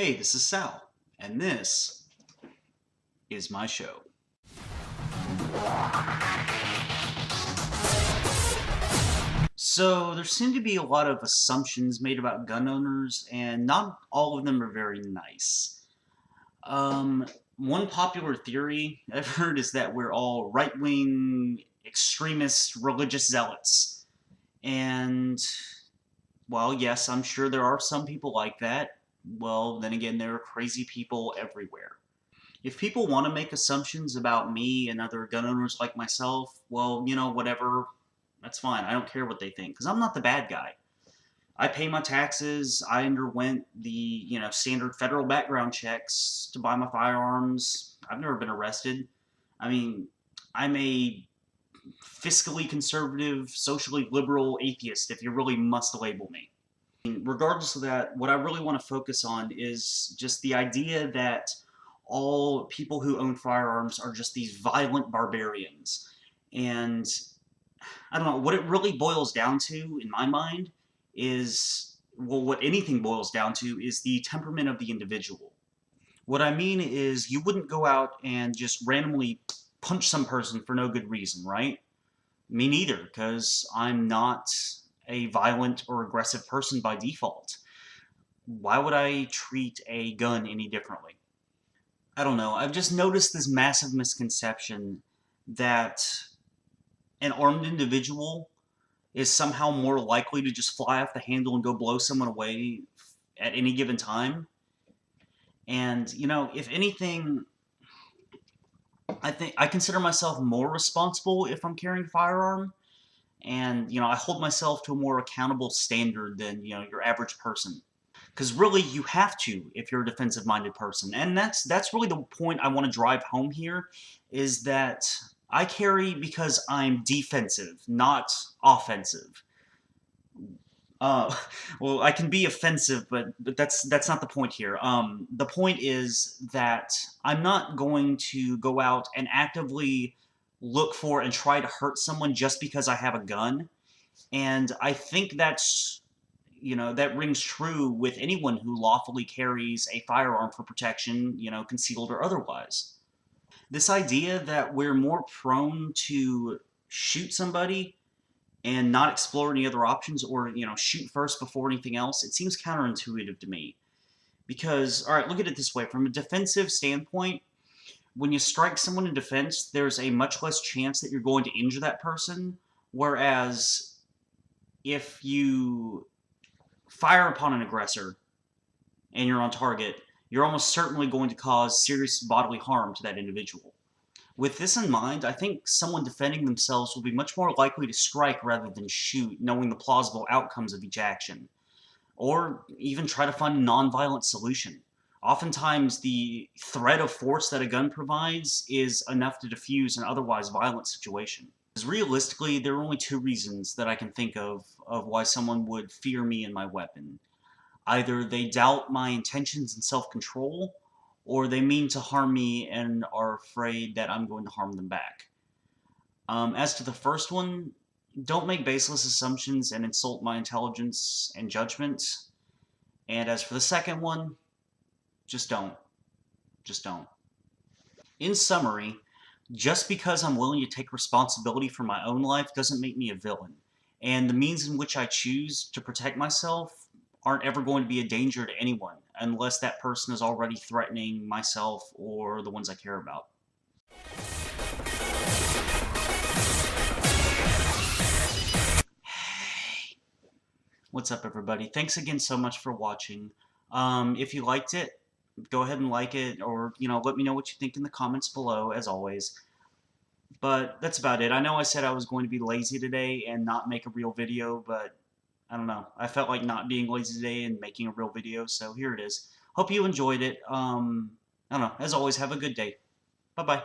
Hey, this is Sal, and this is my show. So, there seem to be a lot of assumptions made about gun owners, and not all of them are very nice. One popular theory I've heard is that we're all right-wing, extremist, religious zealots. And, well, yes, I'm sure there are some people like that. Well, then again, there are crazy people everywhere. If people want to make assumptions about me and other gun owners like myself, well, whatever, that's fine. I don't care what they think, because I'm not the bad guy. I pay my taxes. I underwent the, standard federal background checks to buy my firearms. I've never been arrested. I mean, I'm a fiscally conservative, socially liberal atheist, if you really must label me. Regardless of that, what I really want to focus on is just the idea that all people who own firearms are just these violent barbarians. And I don't know, what it really boils down to, in my mind, is, well, what anything boils down to is the temperament of the individual. What I mean is, you wouldn't go out and just randomly punch some person for no good reason, right? Me neither, because I'm not a violent or aggressive person by default. Why would I treat a gun any differently? I don't know. I've just noticed this massive misconception that an armed individual is somehow more likely to just fly off the handle and go blow someone away at any given time. And, if anything, I think I consider myself more responsible if I'm carrying a firearm. And, I hold myself to a more accountable standard than, your average person. Because really, you have to if you're a defensive-minded person. And that's really the point I want to drive home here, is that I carry because I'm defensive, not offensive. Uh, well, I can be offensive, but that's not the point here. The point is that I'm not going to go out and actively look for and try to hurt someone just because I have a gun. And I think that rings true with anyone who lawfully carries a firearm for protection, concealed or otherwise. This idea that we're more prone to shoot somebody and not explore any other options, or, shoot first before anything else, it seems counterintuitive to me. Because, alright, look at it this way. From a defensive standpoint, when you strike someone in defense, there's a much less chance that you're going to injure that person, whereas if you fire upon an aggressor and you're on target, you're almost certainly going to cause serious bodily harm to that individual. With this in mind, I think someone defending themselves will be much more likely to strike rather than shoot, knowing the plausible outcomes of each action. Or even try to find a non-violent solution. Oftentimes, the threat of force that a gun provides is enough to diffuse an otherwise violent situation. Because realistically, there are only two reasons that I can think of why someone would fear me and my weapon. Either they doubt my intentions and self-control, or they mean to harm me and are afraid that I'm going to harm them back. As to the first one, don't make baseless assumptions and insult my intelligence and judgment. And as for the second one, just don't. Just don't. In summary, just because I'm willing to take responsibility for my own life doesn't make me a villain. And the means in which I choose to protect myself aren't ever going to be a danger to anyone, unless that person is already threatening myself or the ones I care about. Hey, what's up, everybody? Thanks again so much for watching. If you liked it, go ahead and like it, or, let me know what you think in the comments below, as always. But that's about it. I know I said I was going to be lazy today and not make a real video, but I don't know. I felt like not being lazy today and making a real video, so here it is. Hope you enjoyed it. I don't know. As always, have a good day. Bye-bye.